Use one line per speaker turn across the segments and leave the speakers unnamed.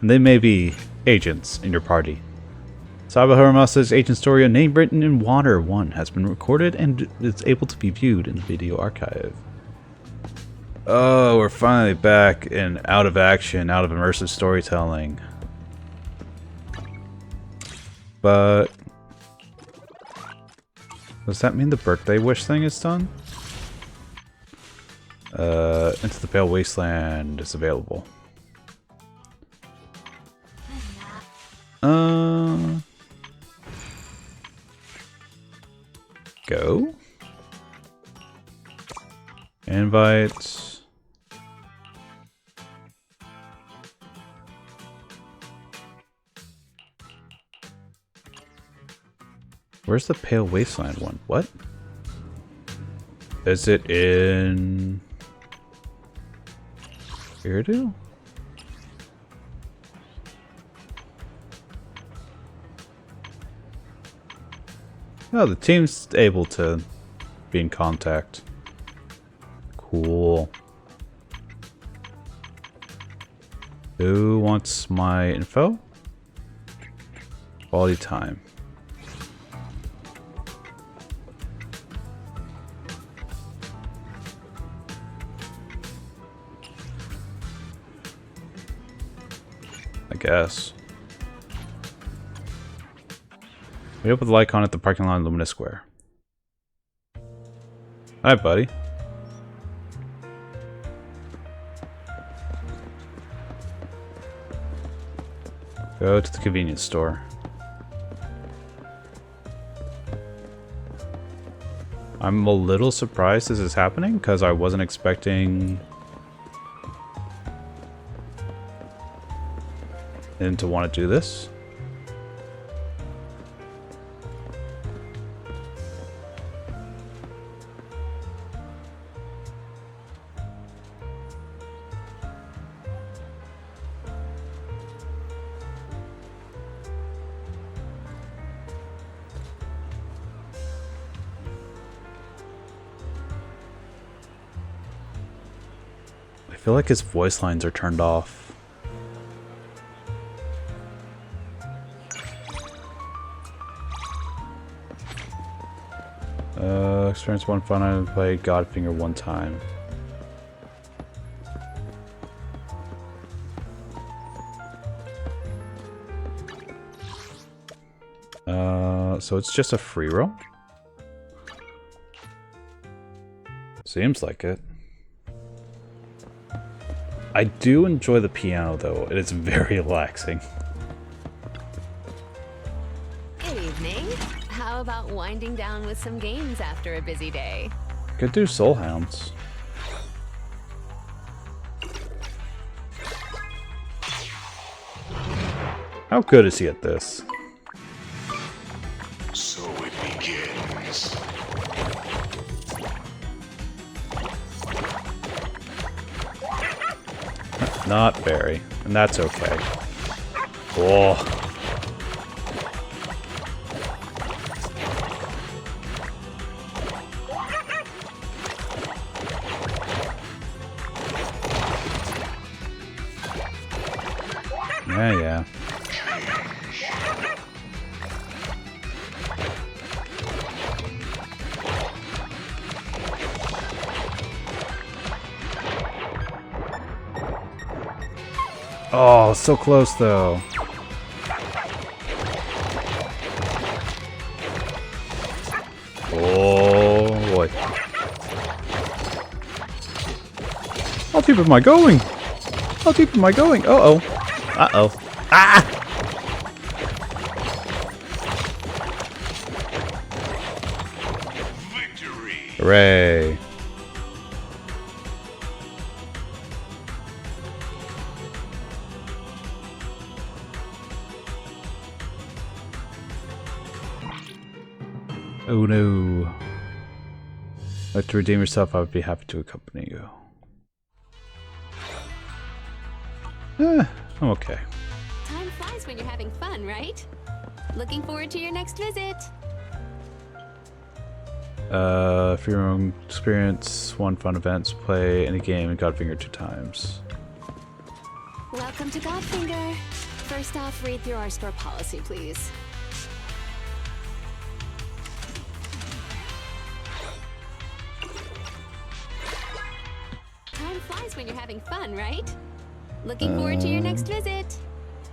and they may be agents in your party. Saba Haramasa's agent story, A Name Written in Water 1, has been recorded and is able to be viewed in the video archive. Oh, we're finally back in out of action, out of immersive storytelling. But does that mean the birthday wish thing is done? Into the Pale Wasteland is available. Go. Invites. Where's the Pale Wasteland one? What? Is it in Iridu? No, the team's able to be in contact. Cool. Who wants my info? Quality time. I guess. Meet up with Lycon at the parking lot in Lumina Square. Hi, buddy. Go to the convenience store. I'm a little surprised this is happening because I wasn't expecting him to want to do this. I feel like his voice lines are turned off. Experience one fun item, play Godfinger one time. So it's just a free roam? Seems like it. I do enjoy the piano though, it is very relaxing.
Good evening. How about winding down with some games after a busy day?
Could do Soul Hounds. How good is he at this?
So it begins.
Not very, and that's okay. Oh. Yeah. Oh, so close though. Oh boy. How deep am I going? How deep am I going? Uh-oh. Uh-oh. Ah!
Victory.
Hooray. Oh no. Like to redeem yourself, I would be happy to accompany you. I'm okay.
Time flies when you're having fun, right? Looking forward to your next visit.
For your own experience, one fun events, play any game and Godfinger 2 times.
Welcome to Godfinger. First off, read through our store policy, please. Time flies when you're having fun, right? Looking forward to your next visit.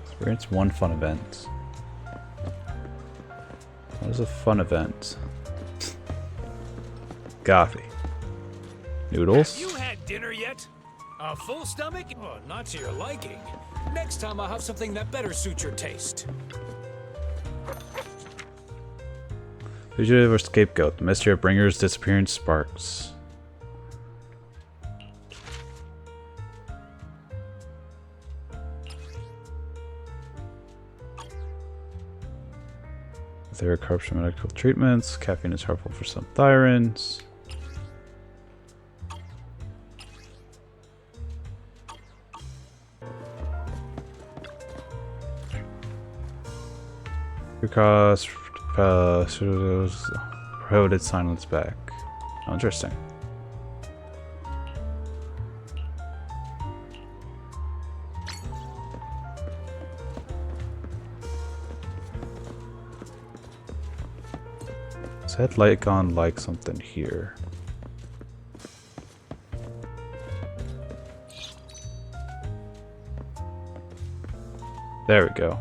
Experience one fun event. What is a fun event? Coffee. Noodles?
Have you had dinner yet? A full stomach? Oh, not to your liking. Next time I'll have something that better suits your taste.
Fugitive or scapegoat. The mystery of Bringer's disappearance sparks. There are carbs for medical treatments. Caffeine is harmful for some thyrins. Because prohibited silence back. Oh, interesting. Set like on like something here. There we go.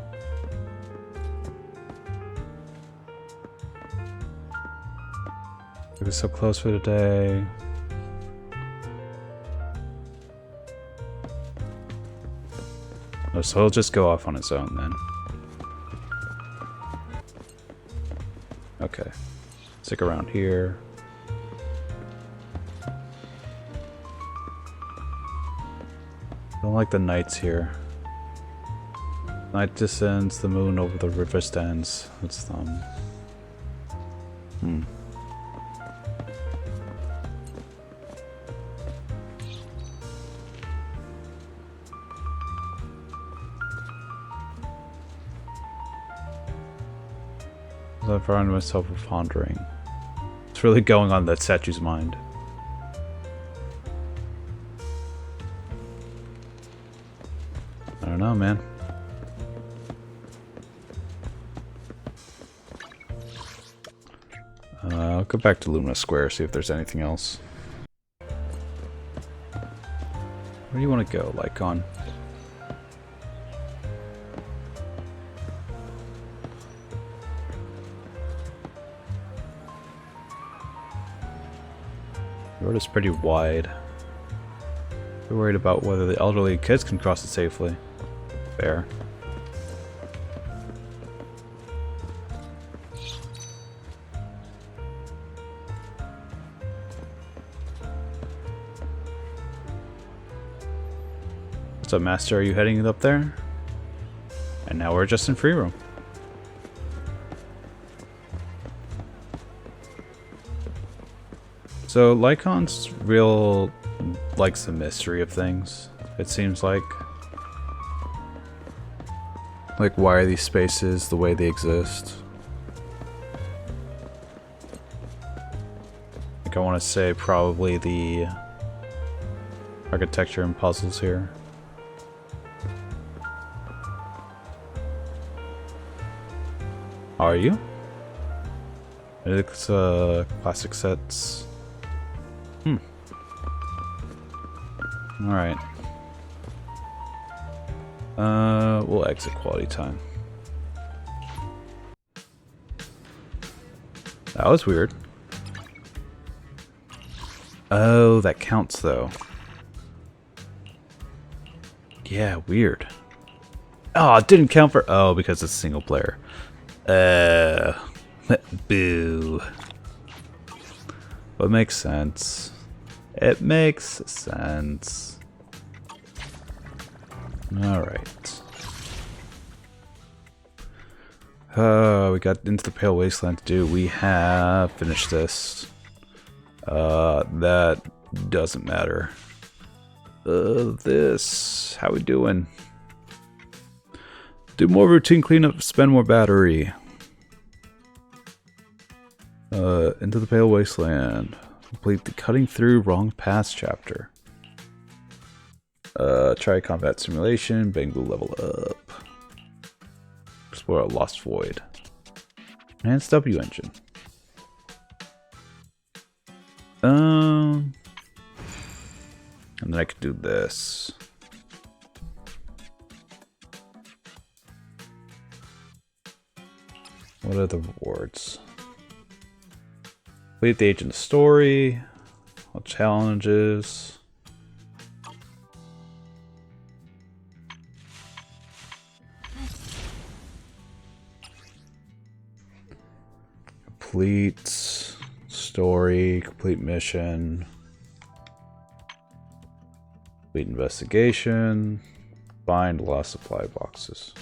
It was so close for today. Oh, so he'll just go off on his own then. Okay. Stick around here. Don't like the nights here. Night descends, the moon over the river stands. It's I found myself pondering. It's really going on that statue's mind. I don't know, man. I'll go back to Lumina Square, see if there's anything else. Where do you want to go, Lycon? The road is pretty wide. We're worried about whether the elderly kids can cross it safely. Fair. What's up, Master? Are you heading up there? And now we're just in free roam. So Lycon's real likes the mystery of things, it seems like. Like, why are these spaces the way they exist? Like, I want to say probably the architecture and puzzles here. Are you? It's classic sets. Alright. We'll exit quality time. That was weird. Oh, that counts though. Yeah, weird. Oh, it didn't count for... Oh, because it's single player. Boo. But it makes sense. It makes sense. Alright. We got Into the Pale Wasteland to do. We have finished this. That doesn't matter. This. How we doing? Do more routine cleanup, spend more battery. Into the Pale Wasteland. Complete the Cutting Through Wrong Paths chapter. Try combat simulation, bang blue level up. explore a lost void. Enhanced W engine. And then I could do this. What are the rewards? Complete the agent story. All challenges. Complete story, complete mission, complete investigation, find lost supply boxes.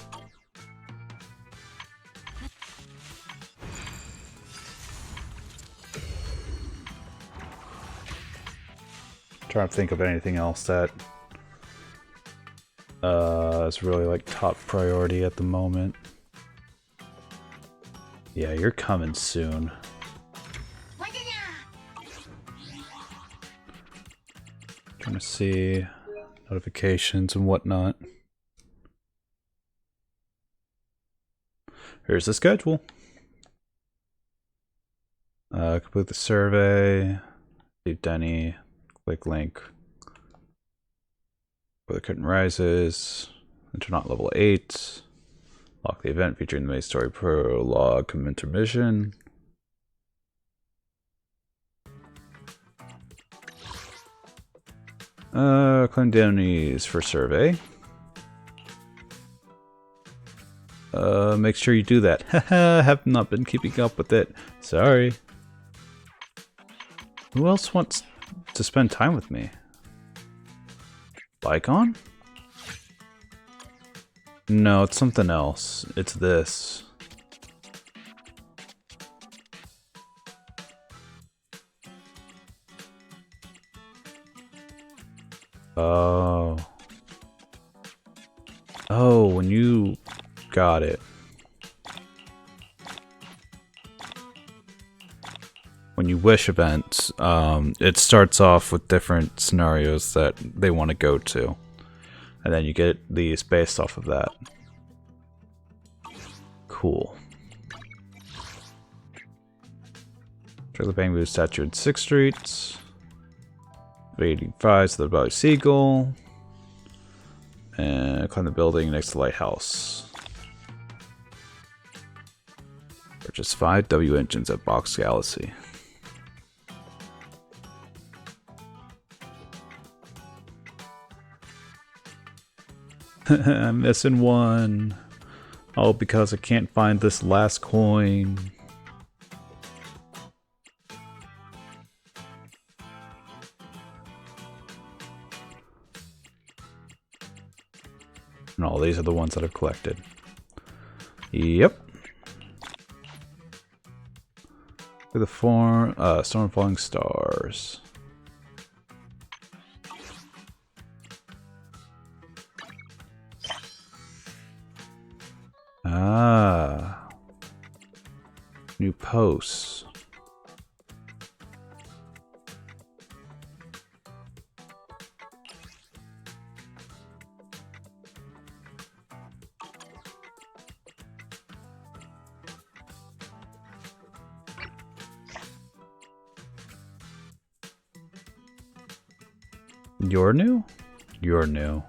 Trying to think of anything else that is really like top priority at the moment. Yeah, you're coming soon. Trying to see notifications and whatnot. Here's the schedule. Complete the survey. Leave Denny. Click link. Where the curtain rises. Enter not level 8. Lock the event featuring the main story prologue and intermission. Claim Denny's for survey. Make sure you do that. Haha, have not been keeping up with it. Sorry. Who else wants to spend time with me? Lycon? No, it's something else. It's this. Oh. Oh, when you got it. When you wish events, it starts off with different scenarios that they want to go to. And then you get these based off of that. Cool. Check the bamboo statue in 6th Street. 85 to the Valley Seagull. And climb the building next to the lighthouse. Purchase 5 W engines at Box Galaxy. I'm missing one. Oh, because I can't find this last coin. And all these are the ones that I've collected. Yep. Look at the storm falling stars. Ah. New posts. You're new? You're new.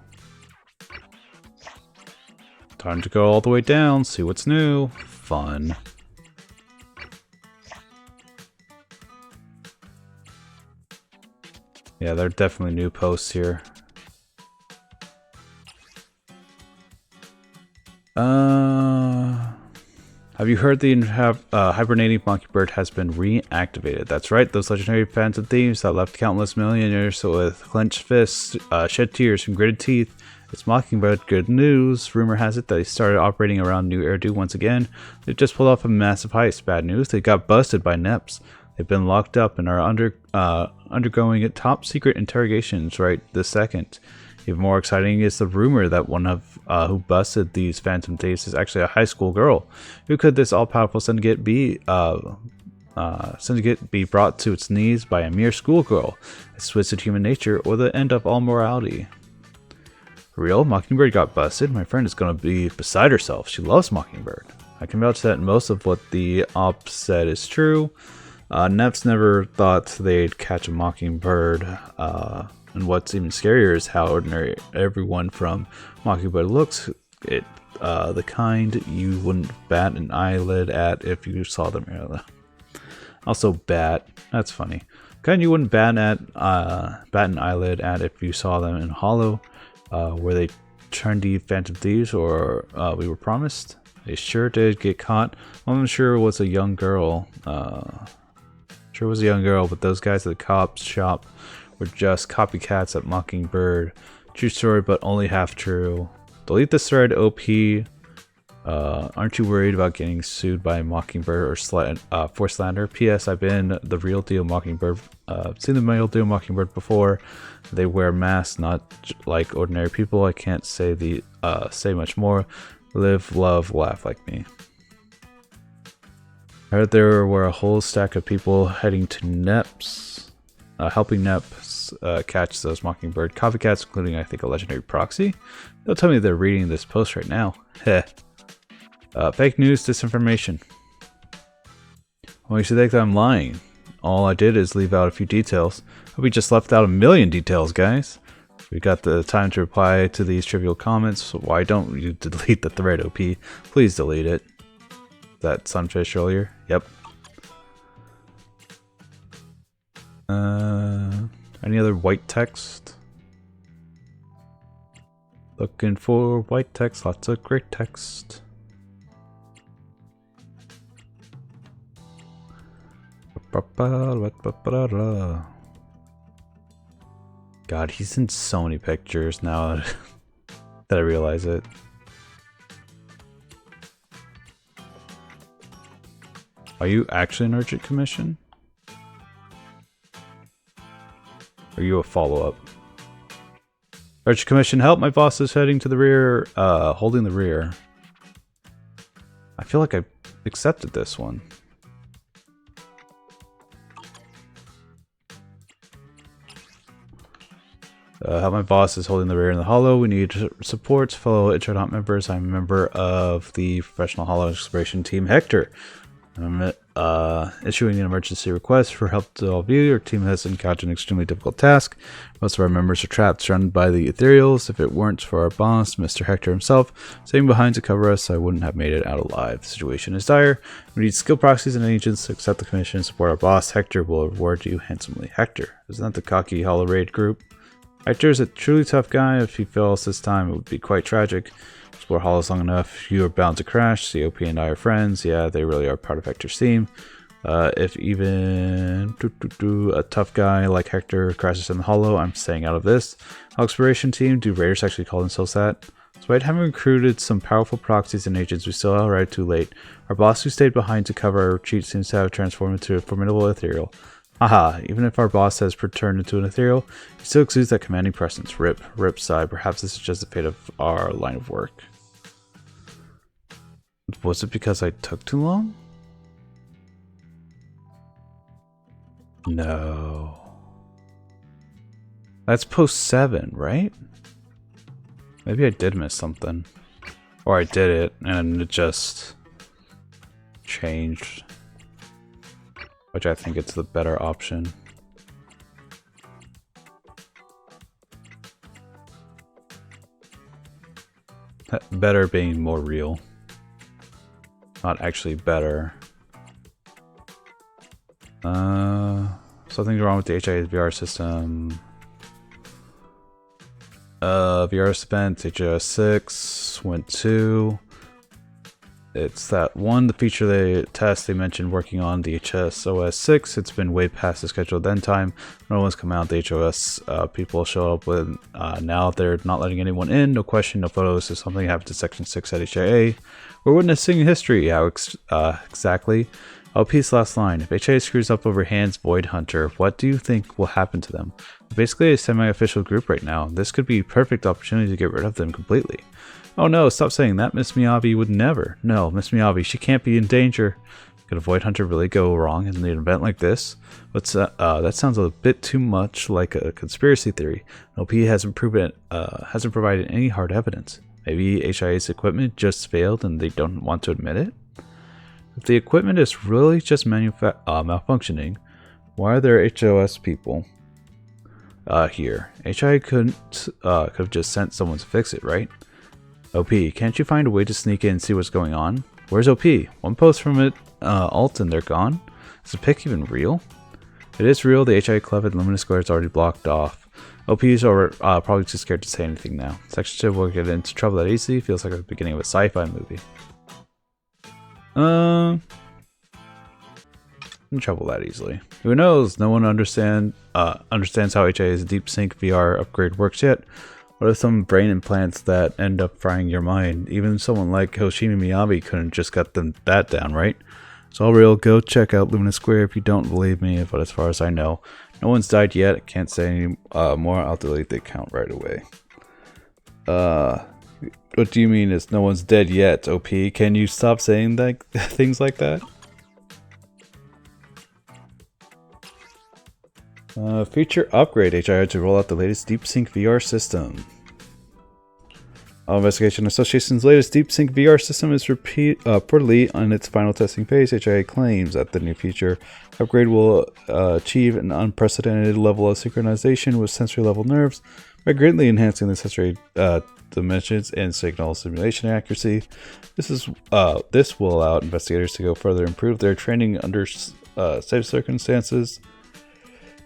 Time to go all the way down, see what's new. Fun. Yeah, there are definitely new posts here. Have you heard the hibernating mockingbird has been reactivated? That's right, those legendary phantom thieves that left countless millionaires with clenched fists, shed tears, and gritted teeth. It's Mockingbird good news. Rumor has it that they started operating around New Eridu once again. They've just pulled off a massive heist. Bad news, they got busted by NEPs. They've been locked up and are undergoing top secret interrogations right this second. Even more exciting is the rumor that one of who busted these phantom thieves is actually a high school girl. Who could this all-powerful syndicate be? Be brought to its knees by a mere schoolgirl, a twisted human nature, or the end of all morality? Real? Mockingbird got busted? My friend is gonna be beside herself. She loves Mockingbird. I can vouch that most of what the op said is true. Neps never thought they'd catch a Mockingbird. And what's even scarier is how ordinary everyone from Mockingbird looks. The kind you wouldn't bat an eyelid at if you saw them. Also, bat. That's funny. Kind you wouldn't bat an eyelid at if you saw them in Hollow. Were they trendy Phantom Thieves, or we were promised? They sure did get caught. I'm sure it was a young girl. But those guys at the cop's shop were just copycats at Mockingbird. True story, but only half true. Delete this thread, OP. Aren't you worried about getting sued by Mockingbird or for slander? P.S. I've been the real deal Mockingbird. Seen the real deal Mockingbird before. They wear masks, not like ordinary people. I can't say much more. Live, love, laugh like me. I heard there were a whole stack of people heading to Neps, helping Neps catch those Mockingbird copycats, including I think a legendary proxy. Don't tell me they're reading this post right now. Heh. Fake news, disinformation. Well, you should think that I'm lying. All I did is leave out a few details. We just left out a million details, guys. We got the time to reply to these trivial comments, so why don't you delete the thread, OP? Please delete it. That sunfish earlier? Yep. Any other white text? Looking for white text, lots of great text. God, he's in so many pictures now that I realize it. Are you actually an urgent commission? Are you a follow-up? Urgent commission, help! My boss is heading to the rear, holding the rear. I feel like I accepted this one. Help, my boss is holding the rear in the Hollow. We need support, fellow Intronaut members. I'm a member of the professional Hollow exploration team, Hector. I'm issuing an emergency request for help to all of you. Your team has encountered an extremely difficult task. Most of our members are trapped, surrounded by the ethereals. If it weren't for our boss, Mr. Hector himself, staying behind to cover us, I wouldn't have made it out alive. The situation is dire. We need skill proxies and agents to accept the commission and support our boss. Hector will reward you handsomely. Hector, isn't that the cocky Hollow Raid group? Hector is a truly tough guy. If he fails this time, it would be quite tragic. Explore Hollows long enough, you are bound to crash. COP and I are friends. Yeah, they really are part of Hector's team. If even a tough guy like Hector crashes in the Hollow, I'm staying out of this. Our exploration team, do raiders actually call themselves that? Despite having recruited some powerful proxies and agents, we still arrived too late. Our boss who stayed behind to cover our retreat seems to have transformed into a formidable ethereal. Haha, even if our boss has turned into an ethereal, he still exudes that commanding presence. Rip sigh. Perhaps this is just the fate of our line of work. Was it because I took too long? No. That's post 7, right? Maybe I did miss something. Or I did it and it just changed. Which I think it's the better option. Better being more real. Not actually better. Something's wrong with the HIA VR system. VR spent HIA 6, went 2. It's that one, the feature they mentioned working on the HSOS 6. It's been way past the scheduled end time. No one's come out. The HOS people show up with, now they're not letting anyone in. No question, no photos. If something happened to Section 6 at HIA, we're witnessing history. How exactly? LP's last line. If HIA screws up over Hands Void Hunter, what do you think will happen to them? Basically a semi-official group right now. This could be a perfect opportunity to get rid of them completely. Oh no, stop saying that. Miss Miyabi would never. No, Miss Miyabi, she can't be in danger. Could a Void Hunter really go wrong in an event like this? That sounds a bit too much like a conspiracy theory. OP hasn't provided any hard evidence. Maybe HIA's equipment just failed and they don't want to admit it? If the equipment is really just malfunctioning, why are there HOS people here? HIA could have just sent someone to fix it, right? OP, can't you find a way to sneak in and see what's going on? Where's OP? One post from it, alt, and they're gone? Is the pic even real? It is real. The HIA club at Luminous Square is already blocked off. OPs are probably too scared to say anything now. Section 2 will get into trouble that easily. Feels like the beginning of a sci-fi movie. In trouble that easily. Who knows? No one understands how HIA's deep sync VR upgrade works yet. What are some brain implants that end up frying your mind? Even someone like Hoshimi Miyabi couldn't just got that down, right? It's all real. Go check out Luminous Square if you don't believe me, but as far as I know, no one's died yet. I can't say any more. I'll delete the account right away. What do you mean is no one's dead yet, OP? Can you stop saying that things like that? Feature upgrade. HIA to roll out the latest Deep Sync VR system. Investigation Association's latest Deep Sync VR system is reportedly on its final testing phase. HIA claims that the new feature upgrade will achieve an unprecedented level of synchronization with sensory level nerves by greatly enhancing the sensory dimensions and signal simulation accuracy. This will allow investigators to go further improve their training under safe circumstances.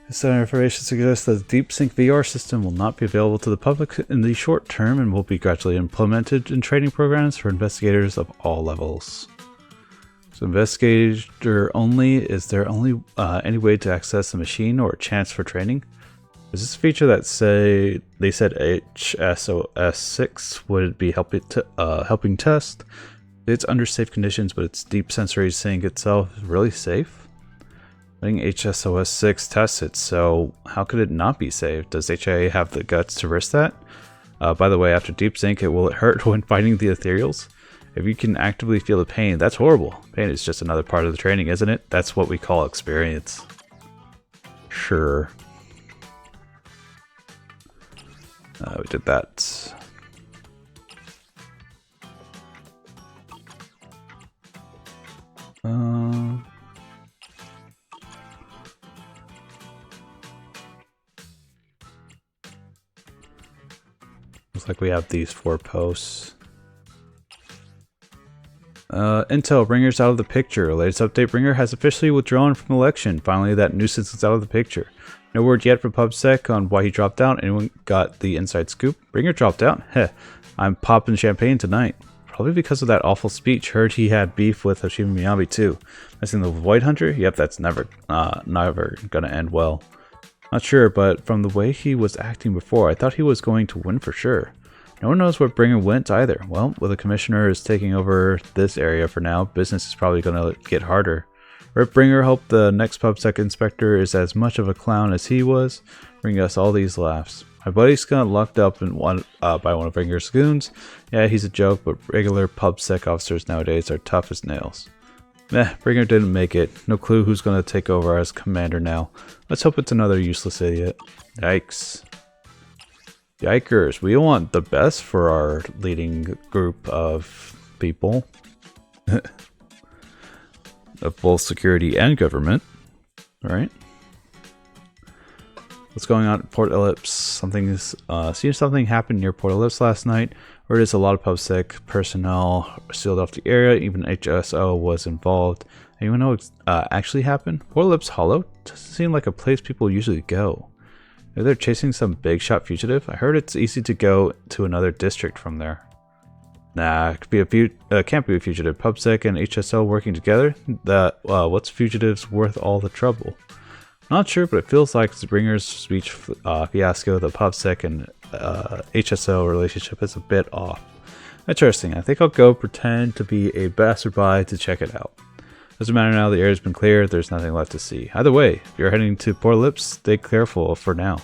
This information suggests that the Deep Sync VR system will not be available to the public in the short term and will be gradually implemented in training programs for investigators of all levels. So investigator only, is there only any way to access the machine or a chance for training? Is this a feature that they said HSOS 6 would be helping test? It's under safe conditions, but its deep sensory sync itself is really safe? Letting HSOS 6 test it, so how could it not be safe? Does HIA have the guts to risk that? By the way, after deep sync, will it hurt when fighting the ethereals? If you can actively feel the pain, that's horrible. Pain is just another part of the training, isn't it? That's what we call experience. Sure. We did that. Looks like we have these 4 posts. Intel, Bringer's out of the picture. Latest update, Bringer has officially withdrawn from election. Finally, that nuisance is out of the picture. No word yet from PubSec on why he dropped out. Anyone got the inside scoop? Bringer dropped out? Heh, I'm popping champagne tonight. Probably because of that awful speech. Heard he had beef with Hoshimi Miyabi too. Missing the Void Hunter? Yep, that's never gonna end well. Not sure, but from the way he was acting before, I thought he was going to win for sure. No one knows where Bringer went either. Well, with the commissioner is taking over this area for now, business is probably going to get harder. Rip Bringer, hope the next PubSec inspector is as much of a clown as he was, bringing us all these laughs. My buddy's got locked up in by one of Bringer's goons. Yeah, he's a joke, but regular PubSec officers nowadays are tough as nails. Bringer didn't make it. No clue who's going to take over as commander now. Let's hope it's another useless idiot. Yikes. Yikers. We want the best for our leading group of people. Of both security and government. Alright. What's going on at Port Ellipse? Seems something happened near Port Ellipse last night. Or it is a lot of PubSec personnel sealed off the area. Even HSO was involved. Anyone know what actually happened? Port Ellipse Hollow doesn't seem like a place people usually go. Maybe they're chasing some big shot fugitive. I heard it's easy to go to another district from there. Nah, it can't be a fugitive. PubSec and HSO working together. What's fugitives worth all the trouble? Not sure, but it feels like Bringer's speech fiasco. The PubSec and HSO relationship is a bit off. Interesting. I think I'll go pretend to be a passerby to check it out. Doesn't matter now, the air's been cleared, there's nothing left to see. Either way, if you're heading to Port Ellipse, stay careful for now.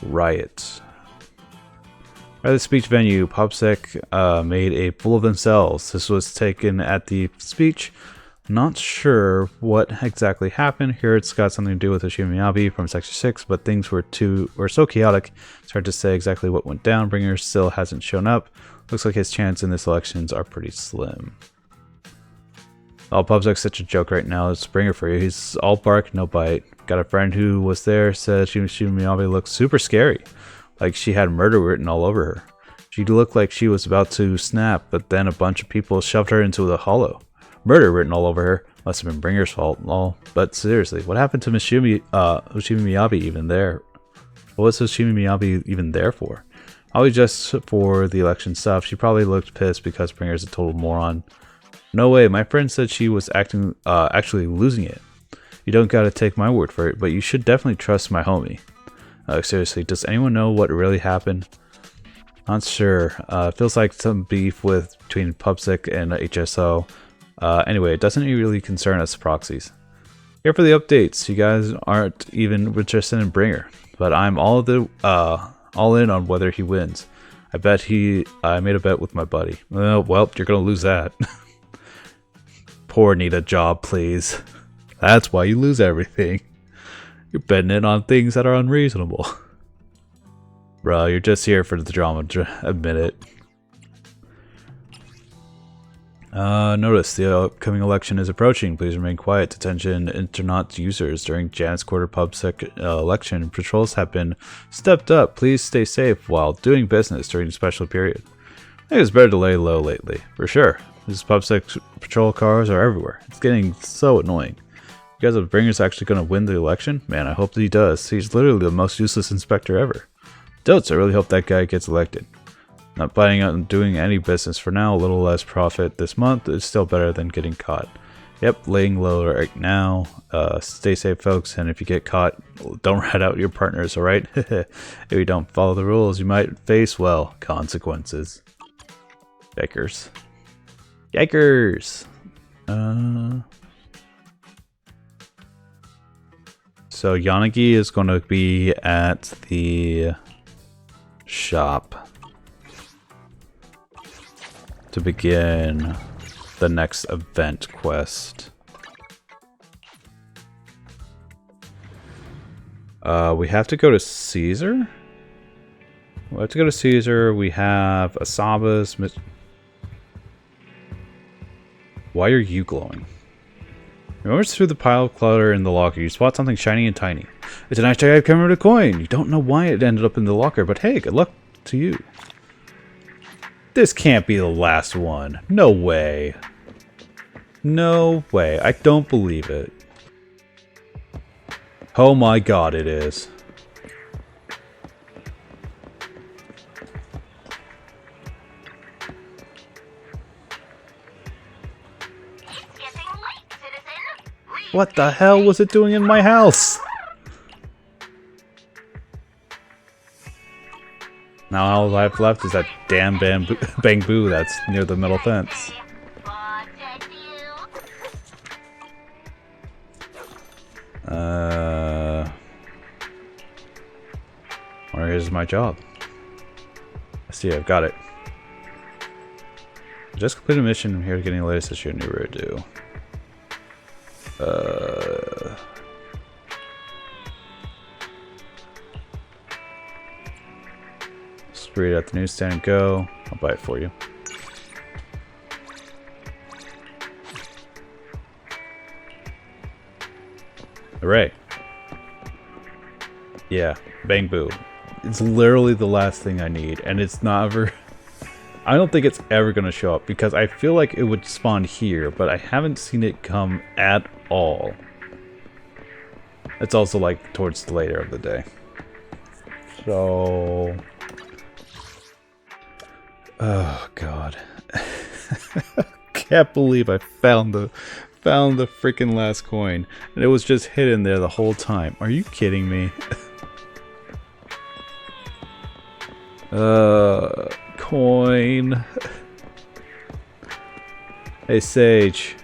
Riot. By the speech venue, PubSec made a fool of themselves. This was taken at the speech. Not sure what exactly happened. Here it's got something to do with Hoshimi Miyabi from Sector 6, but things were so chaotic, it's hard to say exactly what went down. Bringer still hasn't shown up. Looks like his chances in this elections are pretty slim. Oh, PubSec's such a joke right now. It's Bringer for you. He's all bark, no bite. Got a friend who was there, said Hoshimi Miyabi looked super scary. Like she had murder written all over her. She looked like she was about to snap, but then a bunch of people shoved her into the hollow. Murder written all over her. Must have been Bringer's fault and all. But seriously, what happened to Hoshimi Miyabi even there? What was Hoshimi Miyabi even there for? Probably just for the election stuff. She probably looked pissed because Bringer's a total moron. No way, my friend said she was actually losing it. You don't gotta take my word for it, but you should definitely trust my homie. Seriously, does anyone know what really happened? Not sure. Feels like some beef between PubSec and HSO. Anyway, it doesn't really concern us proxies. Here for the updates. You guys aren't even interested in Bringer, but I'm all in on whether he wins. I made a bet with my buddy. Well, you're gonna lose that. Poor need a job, please. That's why you lose everything. You're betting it on things that are unreasonable. Bro, you're just here for the drama, admit it. Notice the upcoming election is approaching. Please remain quiet. Attention internet users during Jan's quarter PubSec election. Patrols have been stepped up. Please stay safe while doing business during the special period. I think it's better to lay low lately, for sure. These PubSec patrol cars are everywhere. It's getting so annoying. You guys have Bringer's actually going to win the election? Man, I hope that he does. He's literally the most useless inspector ever. Dotes, I really hope that guy gets elected. Not planning on doing any business for now. A little less profit this month is still better than getting caught. Yep, laying low right now. Stay safe, folks, and if you get caught, don't rat out your partners, alright? If you don't follow the rules, you might face, well, consequences. Yikers. Yikers! So Yanagi is going to be at the shop to begin the next event quest. We have to go to Caesar? We have to go to Caesar. We have Asaba's... Why are you glowing? Remember through the pile of clutter in the locker, you spot something shiny and tiny. It's an hashtag camera to coin. You don't know why it ended up in the locker, but hey, good luck to you. This can't be the last one. No way. No way. I don't believe it. Oh my god, it is. What the hell was it doing in my house? Now all I have left is that damn bamboo that's near the metal fence. Or here's my job. I see, I've got it. Just completed a mission. I'm here getting the latest issue of New Rare Do. Read it at the newsstand and go. I'll buy it for you. Hooray. Yeah, bang boo. It's literally the last thing I need, and it's not ever... I don't think it's ever going to show up, because I feel like it would spawn here, but I haven't seen it come at all. It's also like towards the later of the day. So... Oh god. Can't believe I found the freaking last coin, and it was just hidden there the whole time. Are you kidding me? Coin. Hey Sage.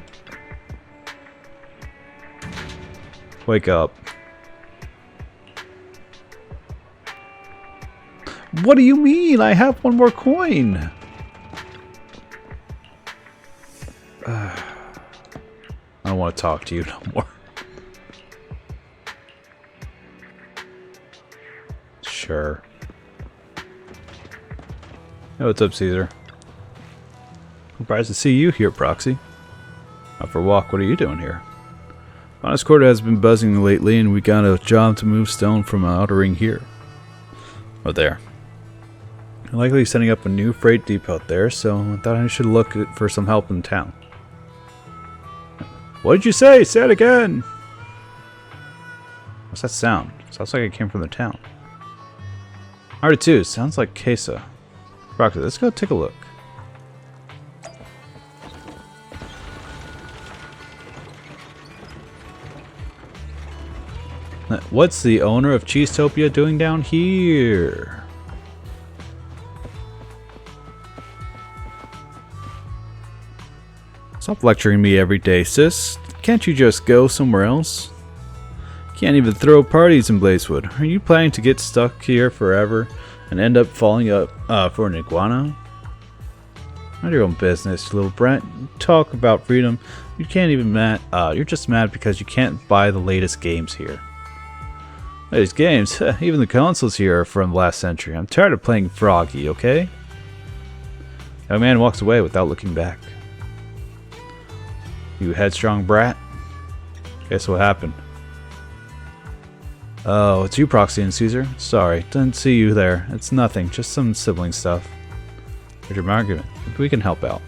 Wake up. What do you mean? I have one more coin. I don't want to talk to you no more. Sure. Hey, what's up, Caesar? Surprised to see you here, Proxy. Out for a walk. What are you doing here? Honest Quarter has been buzzing lately, and we got a job to move stone from an outer ring here. Oh, there. I'm likely setting up a new freight depot there, so I thought I should look for some help in town. What did you say? Say it again! What's that sound? Sounds like it came from the town. Alright, too. Sounds like Kesa. Proxy, let's go take a look. What's the owner of Cheesetopia doing down here? Stop lecturing me every day, sis. Can't you just go somewhere else? Can't even throw parties in Blazewood. Are you planning to get stuck here forever and end up falling up for an iguana? Mind your own business, little brat. You talk about freedom. You can't even you're just mad because you can't buy the latest games here. Latest games? Even the consoles here are from last century. I'm tired of playing Froggy, okay? Young man walks away without looking back. You headstrong brat. Guess what happened? Oh, it's you, Proxy and Caesar. Sorry, didn't see you there. It's nothing, just some sibling stuff. Here's your argument. Maybe we can help out.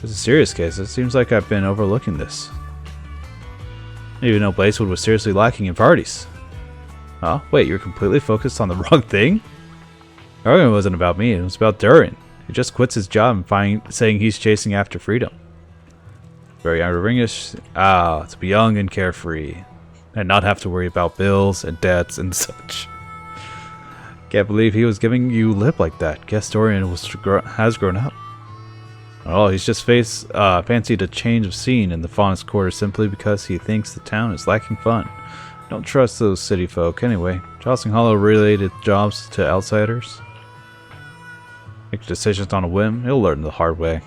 It's a serious case. It seems like I've been overlooking this. I didn't even know Blazewood was seriously lacking in parties. Huh? Wait, you're completely focused on the wrong thing? The argument wasn't about me, it was about Durian. He just quits his job and saying he's chasing after freedom. Very Irish. To be young and carefree. And not have to worry about bills and debts and such. Can't believe he was giving you lip like that. Guess Dorian has grown up. Oh, he's just fancied a change of scene in the Faunus Quarter simply because he thinks the town is lacking fun. Don't trust those city folk anyway. Tossing hollow related jobs to outsiders. Make decisions on a whim. He'll learn the hard way.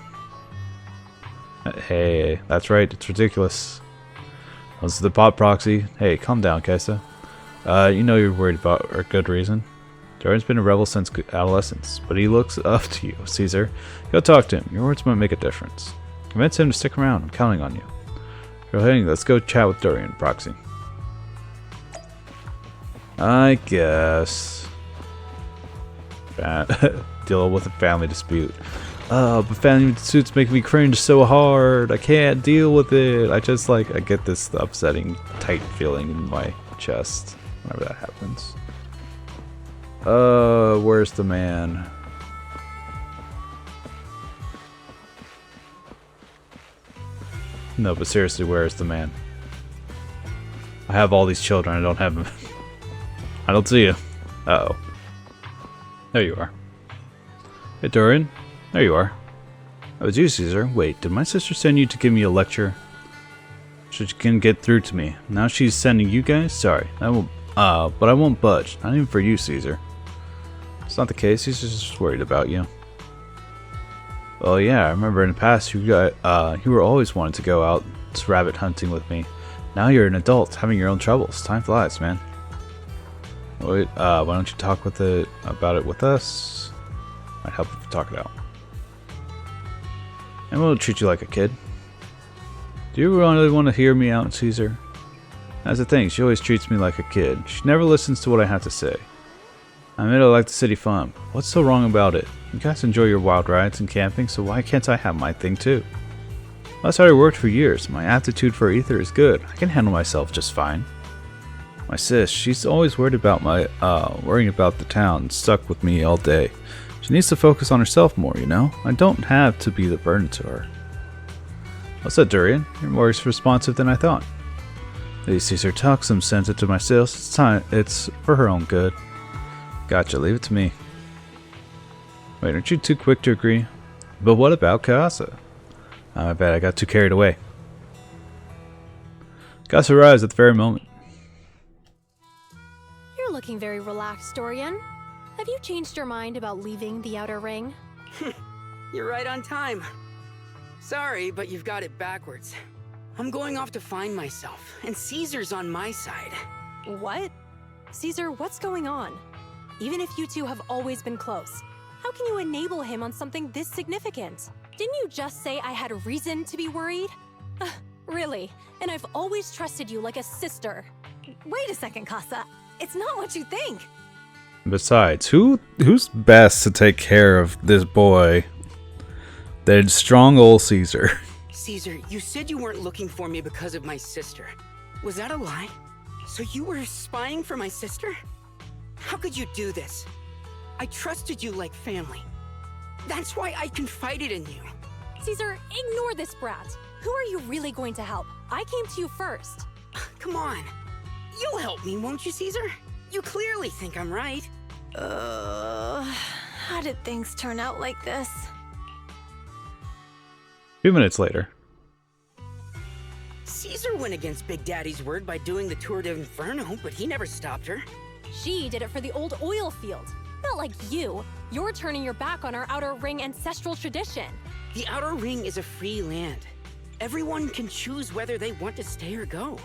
Hey, that's right. It's ridiculous. This is the pot Proxy. Hey, calm down, Kesa. You know you're worried about a good reason. Dorian's been a rebel since adolescence, but he looks up to you, Caesar. Go talk to him. Your words might make a difference. Convince him to stick around. I'm counting on you. Go ahead, let's go chat with Dorian, Proxy. I guess. Deal with a family dispute. But family disputes make me cringe so hard. I can't deal with it. I get this upsetting, tight feeling in my chest whenever that happens. Where's the man? No, but seriously, where is the man? I have all these children. I don't have him. I don't see you. Uh-oh. There you are. Hey, Dorian. There you are. That was you, Caesar. Wait, did my sister send you to give me a lecture? She can get through to me. Now she's sending you guys? Sorry. I won't, but I won't budge. Not even for you, Caesar. It's not the case. He's just worried about you. Well, yeah, I remember in the past you were always wanting to go out rabbit hunting with me. Now you're an adult, having your own troubles. Time flies, man. Wait, why don't you talk about it with us? Might help if you talk it out. And we'll treat you like a kid. Do you really want to hear me out, Caesar? That's the thing, she always treats me like a kid. She never listens to what I have to say. I admit I like the city fun. What's so wrong about it? You guys enjoy your wild rides and camping, so why can't I have my thing too? That's already worked for years. My aptitude for ether is good. I can handle myself just fine. My sis, she's always worried about worrying about the town and stuck with me all day. She needs to focus on herself more, you know? I don't have to be the burden to her. What's that, Durian? You're more responsive than I thought. Please, Caesar, talk some sense into my sis. It's for her own good. Gotcha, leave it to me. Wait, aren't you too quick to agree? But what about Casa? I bet I got too carried away. Casa arrives at the very moment.
You're looking very relaxed, Dorian. have you changed your mind about leaving the Outer Ring?
You're right on time. Sorry, but you've got it backwards. I'm going off to find myself, and Caesar's on my side.
What? Caesar, what's going on? Even if you two have always been close, how can you enable him on something this significant? Didn't you just say I had reason to be worried? Really? And I've always trusted you like a sister. Wait a second, Casa. It's not what you think.
Besides, who's best to take care of this boy than strong old Caesar?
Caesar, you said you weren't looking for me because of my sister. Was that a lie? So you were spying for my sister? How could you do this? I trusted you like family. That's why I confided in you.
Caesar, ignore this brat. Who are you really going to help? I came to you first.
Come on. You'll help me, won't you, Caesar? You clearly think I'm right.
How did things turn out like this?
A few minutes later.
Caesar went against Big Daddy's word by doing the Tour de Inferno, but he never stopped her.
She did it for the old oil field. Not like you. You're turning your back on our Outer Ring ancestral tradition.
The Outer Ring is a free land. Everyone can choose whether they want to stay or go.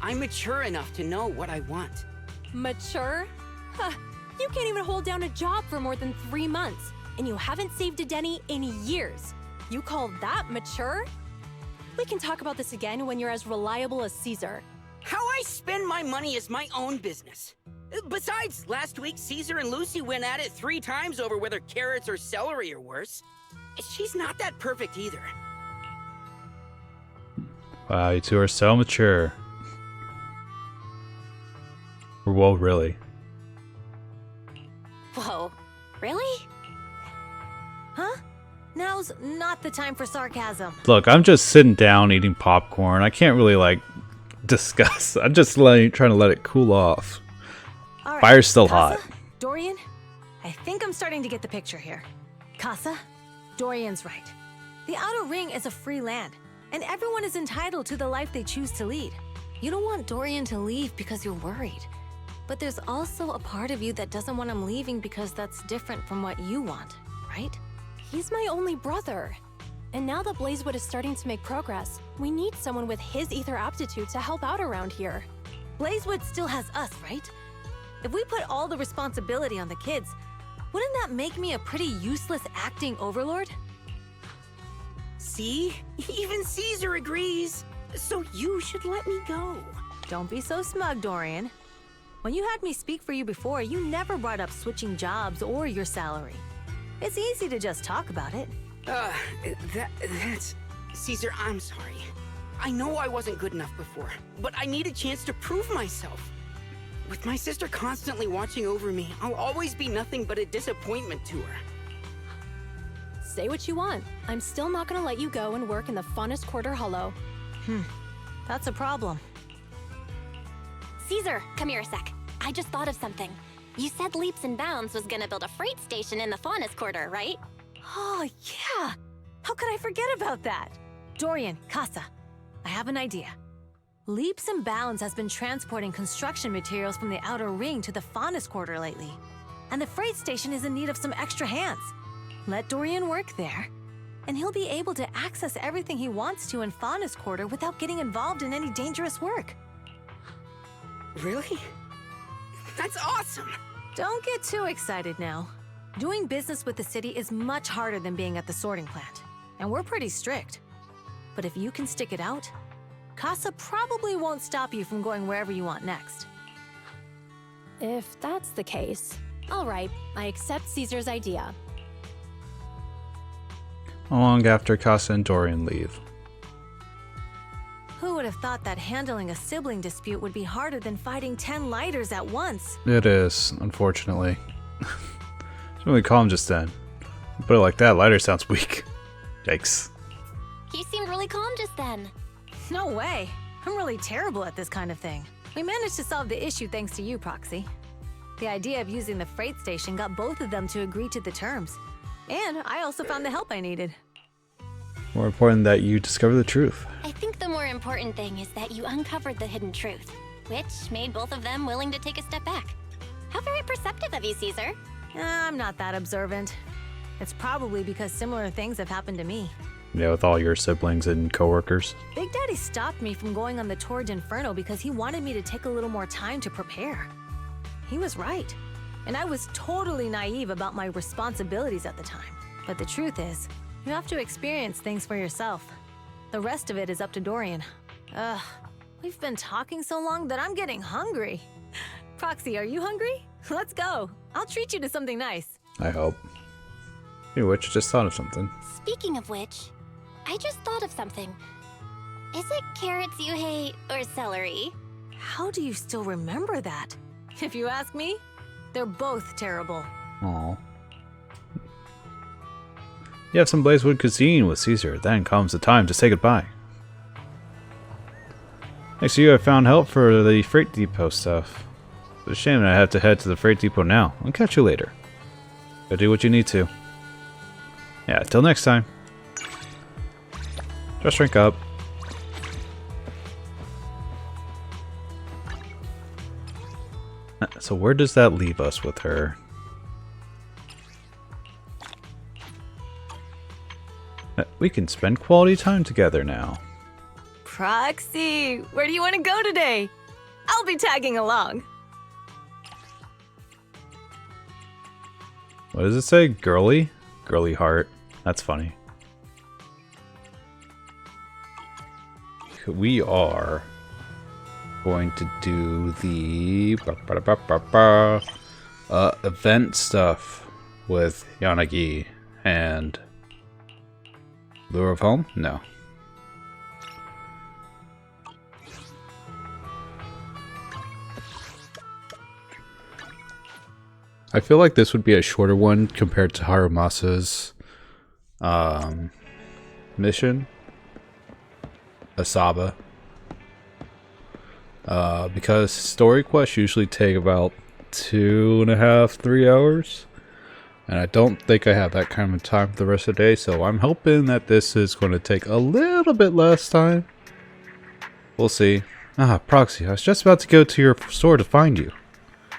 I'm mature enough to know what I want.
Mature? Huh. You can't even hold down a job for more than 3 months, and you haven't saved a Denny in years. You call that mature? We can talk about this again when you're as reliable as Caesar.
How I spend my money is my own business. Besides, last week Caesar and Lucy went at it 3 times over whether carrots or celery are worse. She's not that perfect either.
Wow, you two are so mature. Well, really.
Whoa, really?
Huh? Now's not the time for sarcasm.
Look, I'm just sitting down eating popcorn. I can't really, like, discuss. I'm just trying to let it cool off.
All right,
Fire's still
Casa,
hot.
Dorian, I think I'm starting to get the picture here. Casa, Dorian's right. The Outer Ring is a free land, and everyone is entitled to the life they choose to lead.
You don't want Dorian to leave because you're worried. But there's also a part of you that doesn't want him leaving because that's different from what you want, right?
He's my only brother. And now that Blazewood is starting to make progress, we need someone with his ether aptitude to help out around here. Blazewood still has us, right? If we put all the responsibility on the kids, wouldn't that make me a pretty useless acting overlord?
See? Even Caesar agrees. So you should let me go.
Don't be so smug, Dorian. When you had me speak for you before, you never brought up switching jobs or your salary. It's easy to just talk about it.
That's... Caesar, I'm sorry. I know I wasn't good enough before, but I need a chance to prove myself. With my sister constantly watching over me, I'll always be nothing but a disappointment to her.
Say what you want. I'm still not gonna let you go and work in the Faunus Quarter Hollow. That's a problem.
Caesar, come here a sec. I just thought of something. You said Leaps and Bounds was gonna build a freight station in the Faunus Quarter, right?
Oh, yeah! How could I forget about that? Dorian, Casa, I have an idea. Leaps and Bounds has been transporting construction materials from the Outer Ring to the Faunus Quarter lately. And the freight station is in need of some extra hands. Let Dorian work there, and he'll be able to access everything he wants to in Faunus Quarter without getting involved in any dangerous work.
Really? That's awesome!
Don't get too excited now. Doing business with the city is much harder than being at the sorting plant, and we're pretty strict. But if you can stick it out, Casa probably won't stop you from going wherever you want next. If that's the case, all right, I accept Caesar's idea.
How long after Casa and Dorian leave?
Who would have thought that handling a sibling dispute would be harder than fighting 10 lighters at once?
It is, unfortunately. It's really calm just then. Put it like that, lighter sounds weak. Yikes.
He seemed really calm just then.
No way. I'm really terrible at this kind of thing. We managed to solve the issue thanks to you, Proxy. The idea of using the freight station got both of them to agree to the terms. And I also found the help I needed.
More important that you discover the truth.
I think the more important thing is that you uncovered the hidden truth, which made both of them willing to take a step back. How very perceptive of you, Caesar.
I'm not that observant. It's probably because similar things have happened to me.
Yeah, with all your siblings and coworkers.
Big Daddy stopped me from going on the Torrid Inferno because he wanted me to take a little more time to prepare. He was right. And I was totally naive about my responsibilities at the time. But the truth is, you have to experience things for yourself. The rest of it is up to Dorian. Ugh, we've been talking so long that I'm getting hungry. Proxy, are you hungry? Let's go. I'll treat you to something nice.
I hope. Speaking of which, I just thought of something.
Speaking of which, I just thought of something. Is it carrots you hate or celery?
How do you still remember that? If you ask me, they're both terrible.
Aw. You have some Blazewood cuisine with Caesar. Then comes the time to say goodbye. Next to you, I found help for the freight depot stuff. It's a shame that I have to head to the freight depot now. I'll catch you later. Go do what you need to. Yeah, till next time. Just drink up. So where does that leave us with her? We can spend quality time together now.
Proxy, where do you want to go today? I'll be tagging along.
What does it say? Girly? Girly heart. That's funny. We are going to do the event stuff with Yanagi and Lure of Home? No. I feel like this would be a shorter one compared to Harumasa's mission. Asaba. Because story quests usually take about 2.5, 3 hours. And I don't think I have that kind of time for the rest of the day, so I'm hoping that this is going to take a little bit less time. We'll see. Ah, Proxy, I was just about to go to your store to find you.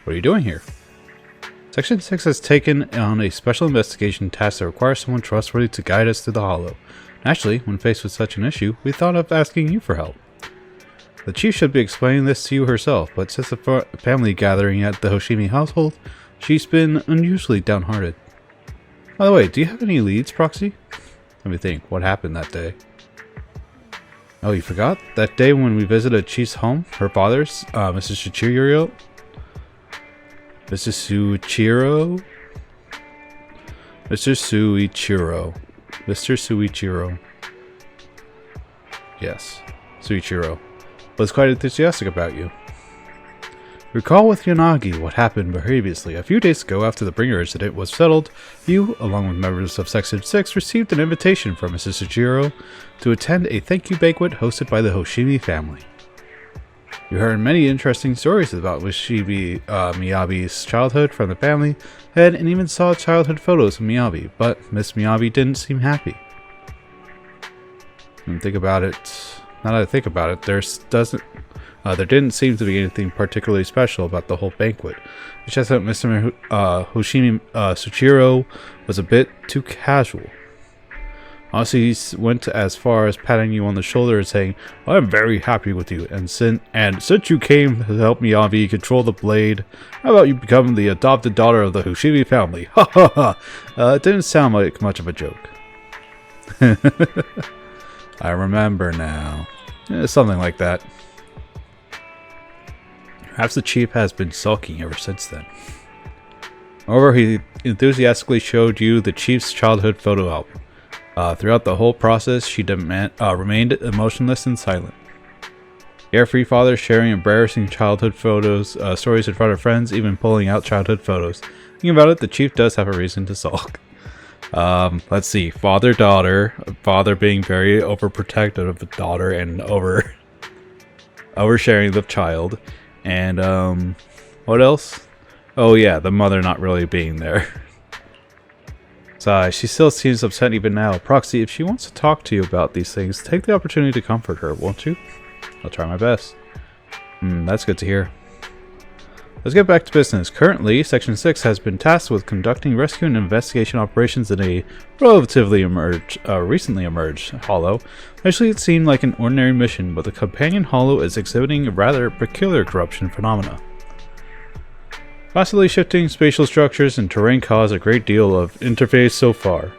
What are you doing here? Section 6 has taken on a special investigation task that requires someone trustworthy to guide us through the Hollow. Naturally, when faced with such an issue, we thought of asking you for help. The chief should be explaining this to you herself, but since the family gathering at the Hoshimi household, she's been unusually downhearted. By the way, do you have any leads, Proxy? Let me think, what happened that day? Oh, you forgot? That day when we visited Chief's home, her father's, Mrs. Suichiro? Mr. Suichiro? Mr. Suichiro. Yes, Suichiro was quite enthusiastic about you. Recall with Yanagi what happened previously. A few days ago, after the Bringer incident was settled, you, along with members of Section 6, received an invitation from Mrs. Suichiro to attend a thank you banquet hosted by the Hoshimi family. You heard many interesting stories about Miyabi's childhood from the family head and even saw childhood photos of Miyabi, but Miss Miyabi didn't seem happy. And now that I think about it, there didn't seem to be anything particularly special about the whole banquet. It's just that Mr. Hoshimi Suichiro was a bit too casual. Honestly, he went as far as patting you on the shoulder and saying, "I'm very happy with you, and since you came to help Miyabi control the blade, how about you become the adopted daughter of the Hoshimi family?" Ha ha ha! It didn't sound like much of a joke. I remember now. Something like that. Perhaps the chief has been sulking ever since then. Moreover, he enthusiastically showed you the chief's childhood photo album. Throughout the whole process, she remained emotionless and silent. Carefree father sharing embarrassing childhood stories in front of friends, even pulling out childhood photos. Thinking about it, the chief does have a reason to sulk. Let's see, father-daughter, father being very overprotective of the daughter and oversharing the child. And, what else? Oh yeah, the mother not really being there. She still seems upset even now. Proxy, if she wants to talk to you about these things, take the opportunity to comfort her, won't you? I'll try my best. That's good to hear. Let's get back to business. Currently, Section 6 has been tasked with conducting rescue and investigation operations in a relatively recently emerged hollow. Initially, it seemed like an ordinary mission, but the companion hollow is exhibiting a rather peculiar corruption phenomena. Constantly shifting spatial structures and terrain cause a great deal of interference so far.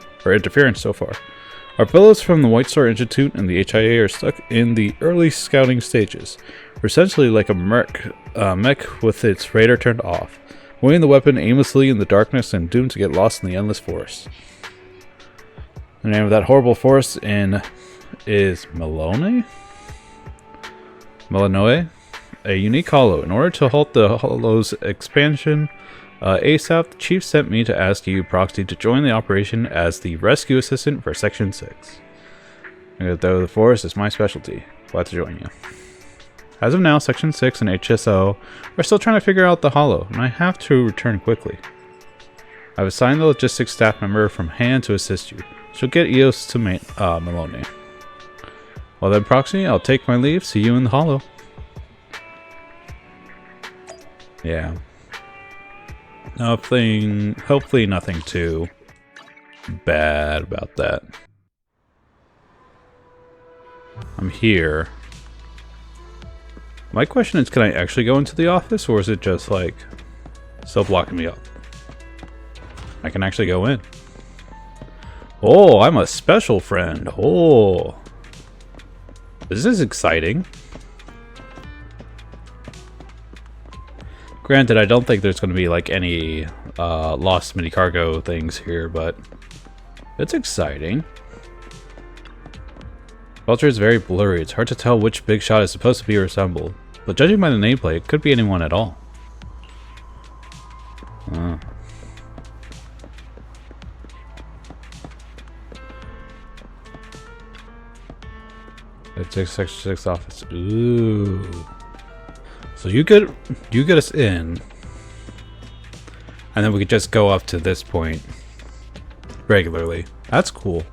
Our fellows from the White Star Institute and the HIA are stuck in the early scouting stages. We're essentially like a mech with its radar turned off, wielding the weapon aimlessly in the darkness and doomed to get lost in the endless forest. The name of that horrible forest is Melinoe? Melinoe? A unique hollow. In order to halt the hollow's expansion, ASAP, the chief sent me to ask you, Proxy, to join the operation as the rescue assistant for Section 6. Though the forest is my specialty. Glad to join you. As of now, Section 6 and HSO are still trying to figure out the hollow, and I have to return quickly. I've assigned the logistics staff member from hand to assist you. She'll get EOS to Melinoe. Well then, Proxy, I'll take my leave. See you in the hollow. Yeah. Hopefully nothing too bad about that. I'm here. My question is, can I actually go into the office, or is it just like still blocking me up? I can actually go in. Oh, I'm a special friend. Oh. This is exciting. Granted, I don't think there's going to be like any lost mini cargo things here, but it's exciting. Culture is very blurry. It's hard to tell which big shot is supposed to be resembled, but judging by the nameplate, it could be anyone at all. It's Section 6 office. Ooh. So you get us in, and then we could just go up to this point regularly. That's cool.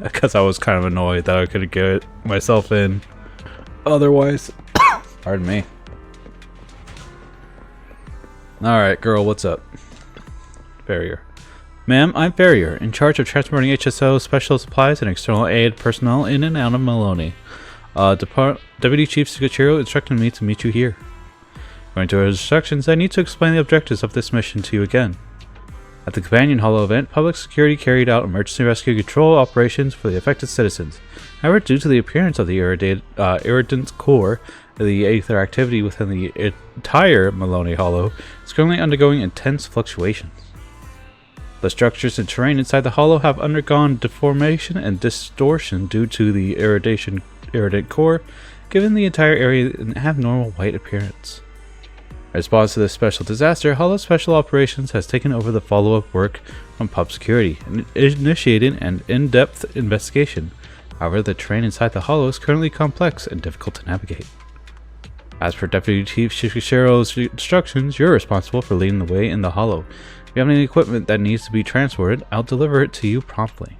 Because I was kind of annoyed that I couldn't get myself in otherwise. Pardon me. Alright, girl, what's up? Farrier. Ma'am, I'm Farrier, in charge of transporting HSO special supplies and external aid personnel in and out of Melinoe. Deputy Chief Sugachiro instructed me to meet you here. According to his instructions, I need to explain the objectives of this mission to you again. At the Companion Hollow event, public security carried out emergency rescue control operations for the affected citizens. However, due to the appearance of the irritant core, the aether activity within the entire Melinoe Hollow is currently undergoing intense fluctuations. The structures and terrain inside the hollow have undergone deformation and distortion due to the irritant core, giving the entire area an abnormal white appearance. In response to this special disaster, Hollow Special Operations has taken over the follow-up work from Pub Security and initiated an in-depth investigation. However, the terrain inside the hollow is currently complex and difficult to navigate. As per Deputy Chief Shishiro's instructions, you're responsible for leading the way in the hollow. If you have any equipment that needs to be transported, I'll deliver it to you promptly.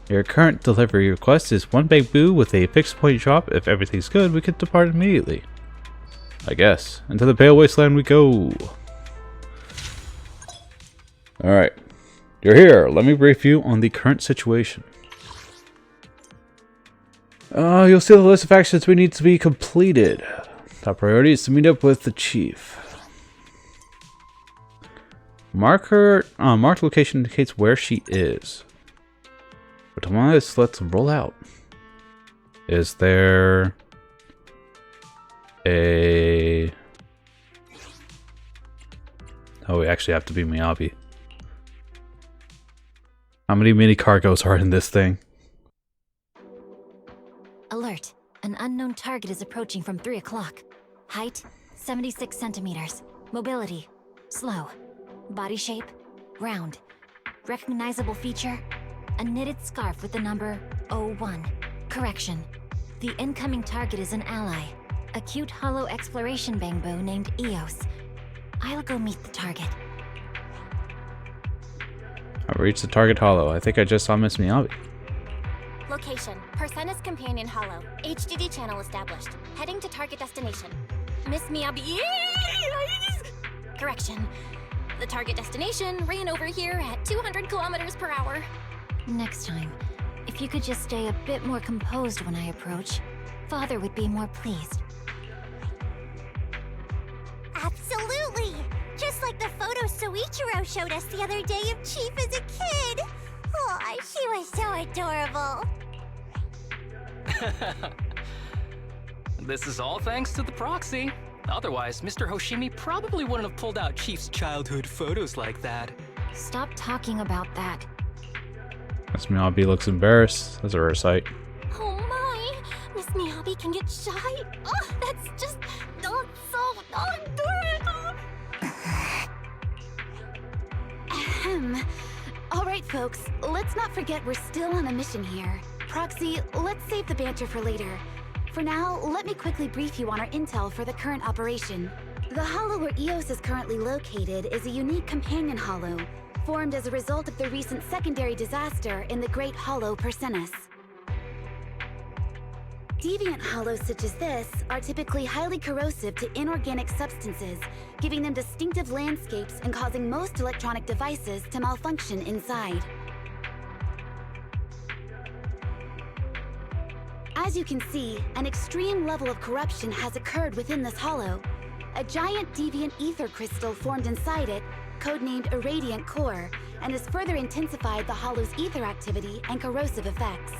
Your current delivery request is one bamboo with a fixed point drop. If everything's good, we could depart immediately. I guess. Into the Pale Wasteland we go. Alright. You're here. Let me brief you on the current situation. You'll see the list of actions we need to be completed. Top priority is to meet up with the chief. Marked location indicates where she is. But come on, let's roll out. Is there a... Oh, we actually have to be Miyabi. How many mini cargos are in this thing?
Alert. An unknown target is approaching from 3 o'clock. Height, 76 centimeters. Mobility, slow. Body shape, round. Recognizable feature, a knitted scarf with the number 01. Correction. The incoming target is an ally. A cute hollow exploration bamboo named Eos. I'll go meet the target.
I've reached the target hollow. I think I just saw Miss Miyabi.
Location: Persena's Companion Hollow. HDD channel established. Heading to target destination. Miss Miyabi. Correction. The target destination ran over here at 200 kilometers per hour.
Next time, if you could just stay a bit more composed when I approach, Father would be more pleased.
Absolutely! Just like the photo Soichiro showed us the other day of Chief as a kid. Oh, she was so adorable.
This is all thanks to the proxy. Otherwise, Mr. Hoshimi probably wouldn't have pulled out Chief's childhood photos like that.
Stop talking about that.
Miss Miyabi looks embarrassed. That's a rare sight.
Oh my! Miss Miyabi can get shy? Oh, that's just... Oh, so adorable!
Ahem. Alright folks, let's not forget we're still on a mission here. Proxy, let's save the banter for later. For now, let me quickly brief you on our intel for the current operation. The hollow where Eos is currently located is a unique companion hollow, formed as a result of the recent secondary disaster in the Great Hollow Persenis. Deviant hollows such as this are typically highly corrosive to inorganic substances, giving them distinctive landscapes and causing most electronic devices to malfunction inside. As you can see, an extreme level of corruption has occurred within this hollow. A giant deviant ether crystal formed inside it, codenamed Irradiant Core, and has further intensified the hollow's ether activity and corrosive effects.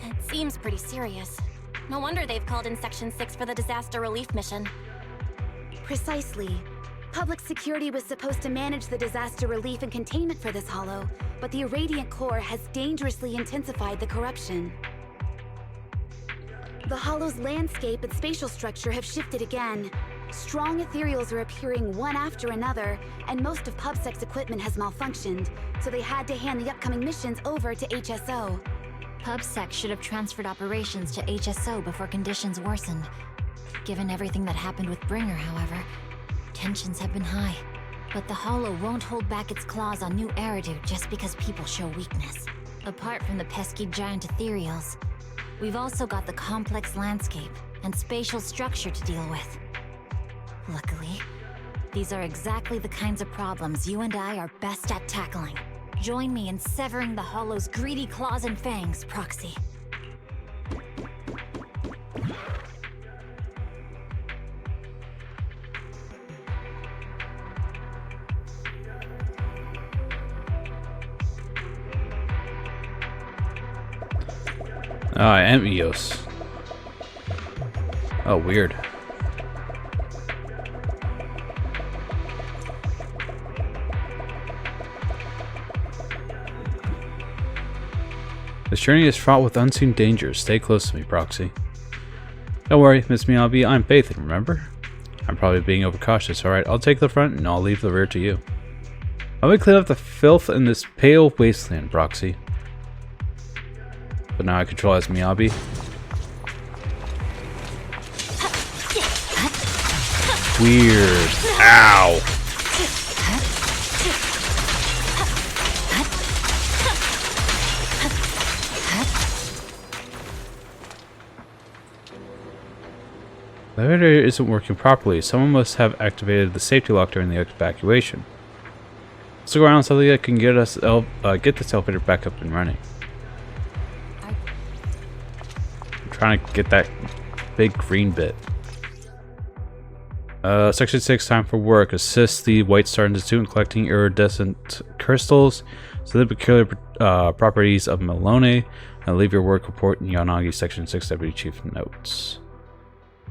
It seems pretty serious. No wonder they've called in Section 6 for the disaster relief mission.
Precisely. Public security was supposed to manage the disaster relief and containment for this hollow, but the Irradiant Core has dangerously intensified the corruption. The hollow's landscape and spatial structure have shifted again. Strong ethereals are appearing one after another, and most of PubSec's equipment has malfunctioned, so they had to hand the upcoming missions over to HSO.
PubSec should have transferred operations to HSO before conditions worsened. Given everything that happened with Bringer, however, tensions have been high. But the Hollow won't hold back its claws on new Eridu just because people show weakness. Apart from the pesky giant ethereals, we've also got the complex landscape and spatial structure to deal with. Luckily, these are exactly the kinds of problems you and I are best at tackling. Join me in severing the Hollow's greedy claws and fangs, Proxy.
Oh, I am Eos. Oh, weird. This journey is fraught with unseen dangers. Stay close to me, Proxy. Don't worry, Miss Miyabi, I'm Faith, remember? I'm probably being overcautious, alright? I'll take the front and I'll leave the rear to you. Let me clean up the filth in this pale wasteland, Proxy. But now I control as Miyabi. Weird. Ow! The elevator isn't working properly. Someone must have activated the safety lock during the evacuation. Let's look around so that can get us get this elevator back up and running. I'm trying to get that big green bit. Section 6, time for work. Assist the White Star Institute in collecting iridescent crystals, so the peculiar properties of Melinoe, and leave your work report in Yanagi Section 6 Deputy Chief notes.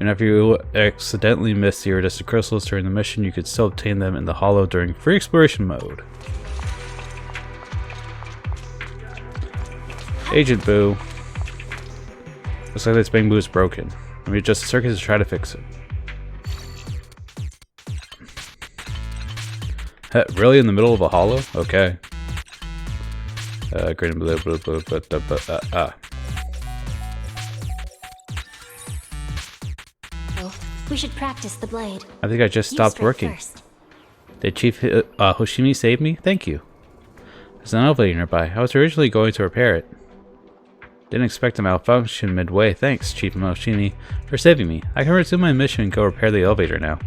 And if you accidentally miss the iridescent crystals during the mission, you could still obtain them in the Hollow during free exploration mode. Agent Boo. Looks like this Bang Boo is broken. Let me adjust the circuits to try to fix it. Really? In the middle of a hollow? Okay. Green blue.
We should practice the blade.
I think I just stopped working.
First.
Did Chief Hoshimi save me? Thank you. There's an elevator nearby. I was originally going to repair it. Didn't expect a malfunction midway. Thanks, Chief Moshimi, for saving me. I can resume my mission and go repair the elevator now.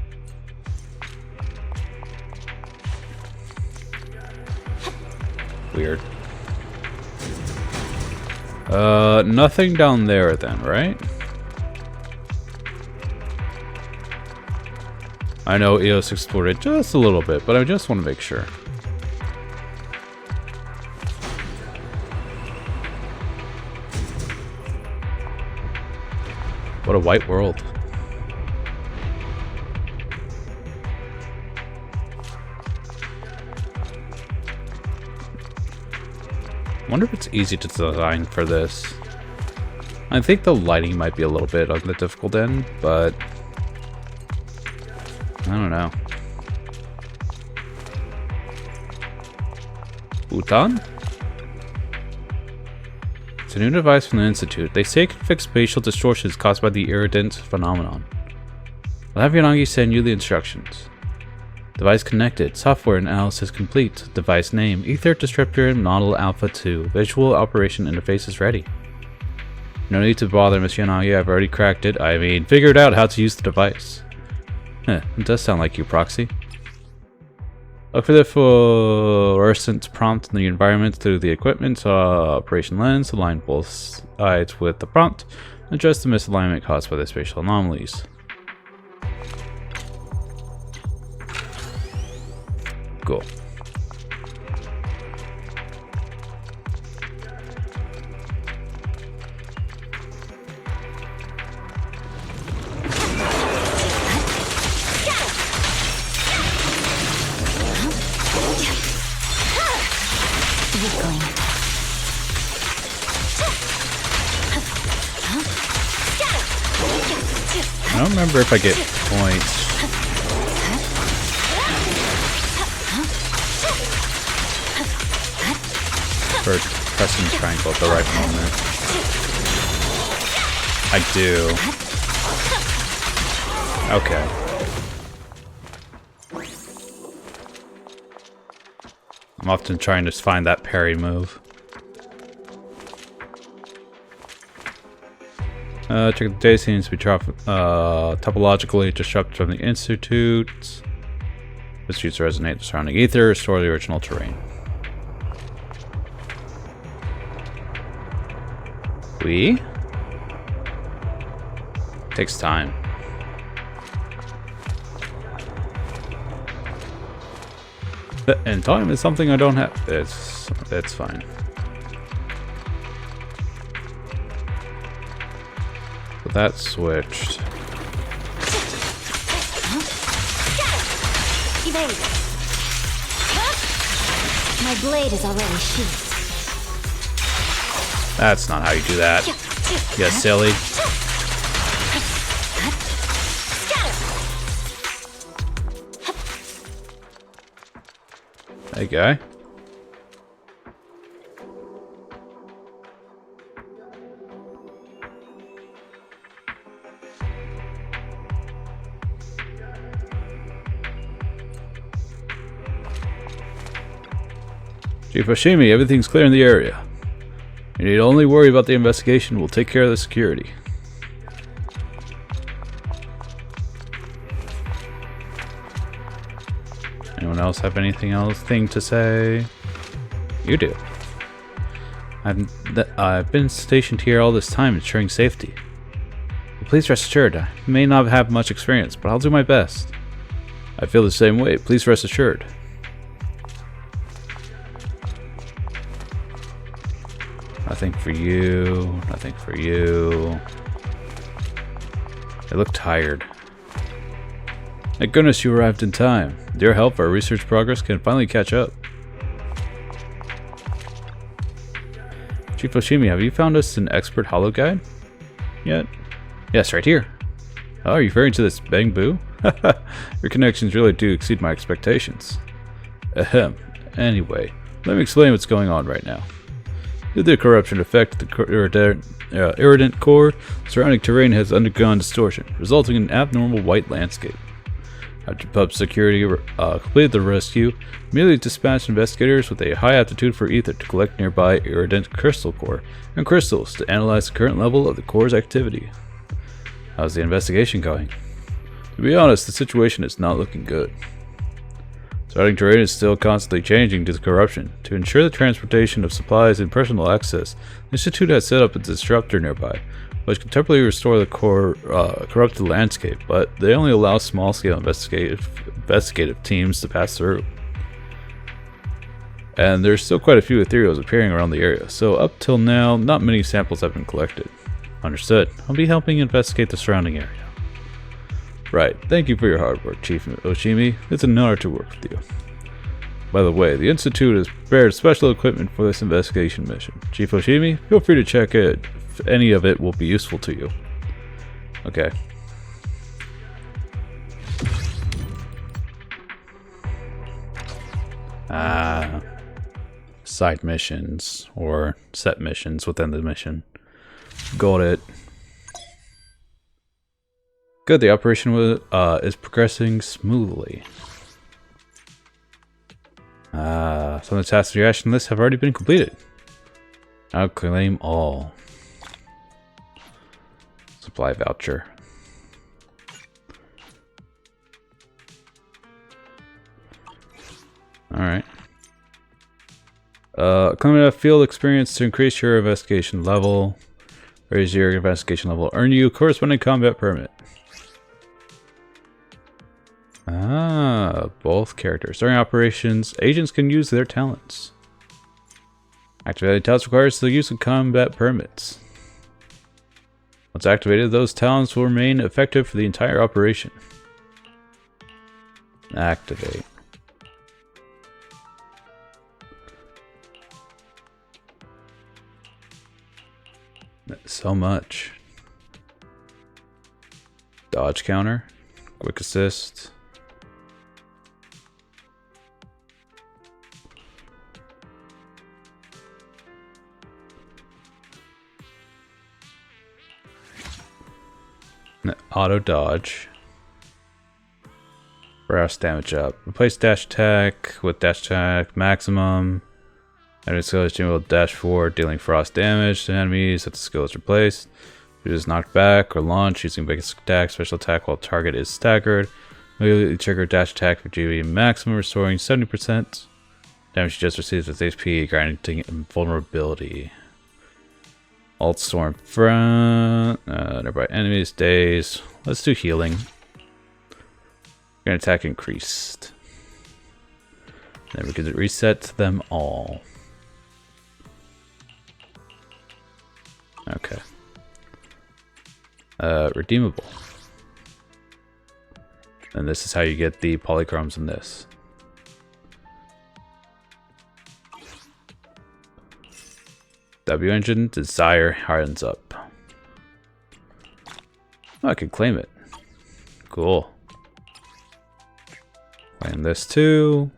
Weird. Nothing down there then, right? I know EOS explored it just a little bit, but I just want to make sure. What a white world. I wonder if it's easy to design for this. I think the lighting might be a little bit on the difficult end, but I don't know. Bhutan? It's a new device from the Institute. They say it can fix spatial distortions caused by the iridescent phenomenon. I'll have Yanagi send you the instructions. Device connected. Software analysis complete. Device name. Ether Descriptor Model Alpha 2. Visual operation interface is ready. No need to bother, Miss Yanagi. I've already cracked it. I mean, figured out how to use the device. It does sound like you, Proxy. Look for the fluorescent prompt in the environment through the equipment operation lens. Align both sides with the prompt. Adjust the misalignment caused by the spatial anomalies. Cool. I don't remember if I get points for pressing triangle at the right moment. I do. Okay. I'm often trying to find that parry move. Check the data seems to be topologically disrupted from the Institute. This used to resonate the surrounding ether, restore the original terrain. Takes time. And time is something I don't have. It's fine. But that switched.
Evade. My blade is already sheathed.
That's not how you do that. You silly. Hey, guy. Chief Hoshimi, everything's clear in the area. You need only worry about the investigation. We'll take care of the security. Anyone else have anything to say? You do. I've been stationed here all this time ensuring safety. But please rest assured, I may not have much experience, but I'll do my best. I feel the same way. Please rest assured. Nothing for you. Nothing for you. They look tired. Thank goodness you arrived in time. With your help, our research progress can finally catch up. Chief Hoshimi, have you found us an expert holo guide yet? Yes, right here. Oh, are you referring to this Bang Boo? Your connections really do exceed my expectations. Ahem. Anyway, let me explain what's going on right now. Due to the corruption effect of the iridescent core, surrounding terrain has undergone distortion, resulting in an abnormal white landscape. After pub security completed the rescue, immediately dispatched investigators with a high aptitude for ether to collect nearby iridescent crystal core and crystals to analyze the current level of the core's activity. How's the investigation going? To be honest, the situation is not looking good. Surrounding terrain is still constantly changing due to corruption. To ensure the transportation of supplies and personal access, the Institute has set up a disruptor nearby, which can temporarily restore the core corrupted landscape, but they only allow small-scale investigative teams to pass through. And there's still quite a few ethereals appearing around the area, so up till now, not many samples have been collected. Understood. I'll be helping investigate the surrounding area. Right. Thank you for your hard work, Chief Oshimi. It's an honor to work with you. By the way, the Institute has prepared special equipment for this investigation mission. Chief Oshimi, feel free to check it if any of it will be useful to you. Okay. Side missions, or set missions within the mission. Got it. Good, the operation is progressing smoothly. Some of the tasks on your action list have already been completed. I'll claim all. Supply voucher. Alright. Claim enough field experience to increase your investigation level. Raise your investigation level. Earn you a corresponding combat permit. Both characters. During operations, agents can use their talents. Activated talents requires the use of combat permits. Once activated, those talents will remain effective for the entire operation. Activate. So much. Dodge counter. Quick assist. Auto dodge. Brass damage up. Replace dash attack with dash attack maximum. Enemy skill is will dash forward, dealing frost damage to enemies if the skill is replaced. If it is knocked back or launched using basic attack, special attack while target is staggered. Immediately trigger dash attack for GB maximum, restoring 70%. Damage you just received with HP, granting invulnerability. Alt storm front. Nearby enemies, days. Let's do healing. Attack increased. Then we can reset them all. Okay. Redeemable. And this is how you get the polychromes in this. W engine, desire hardens up. Oh, I could claim it. Cool. Claim this too.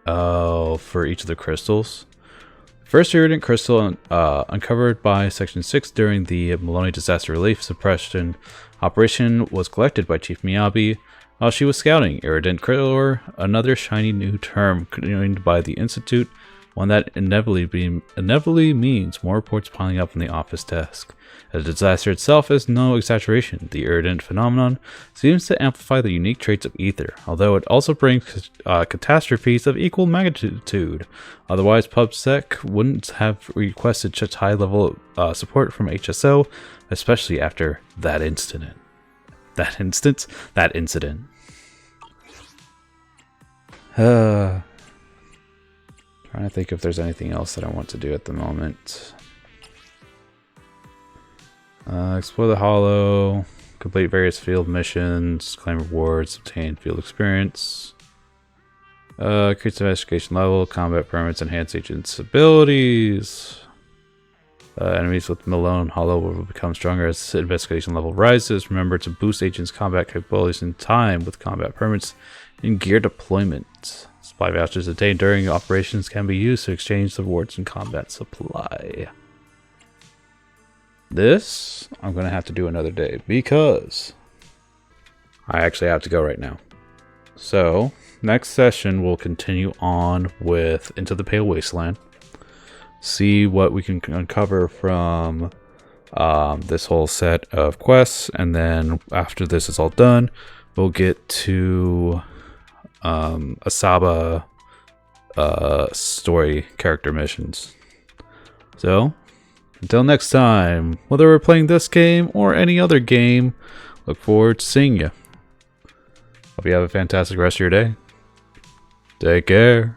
Oh, for each of the crystals. First iridescent crystal uncovered by Section 6 during the Melinoe Disaster Relief Suppression Operation was collected by Chief Miyabi while she was scouting. Iridescent crystal, another shiny new term coined by the Institute, one that inevitably means more reports piling up on the office desk. The disaster itself is no exaggeration. The iridescent phenomenon seems to amplify the unique traits of ether, although it also brings catastrophes of equal magnitude. Otherwise, PubSec wouldn't have requested such high level support from HSO, especially after that incident. That incident. Trying to think if there's anything else that I want to do at the moment. Explore the hollow, complete various field missions, claim rewards, obtain field experience, increase investigation level, combat permits, enhance agents' abilities. Enemies with Melinoe Hollow will become stronger as investigation level rises. Remember to boost agents' combat capabilities in time with combat permits and gear deployment. Supply vouchers obtained during operations can be used to exchange the rewards and combat supply. this I'm going to have to do another day because I actually have to go right now. So, next session we'll continue on with Into the Pale Wasteland. See what we can uncover from this whole set of quests, and then after this is all done, we'll get to Asaba story character missions. So, until next time, whether we're playing this game or any other game, look forward to seeing you. Hope you have a fantastic rest of your day. Take care.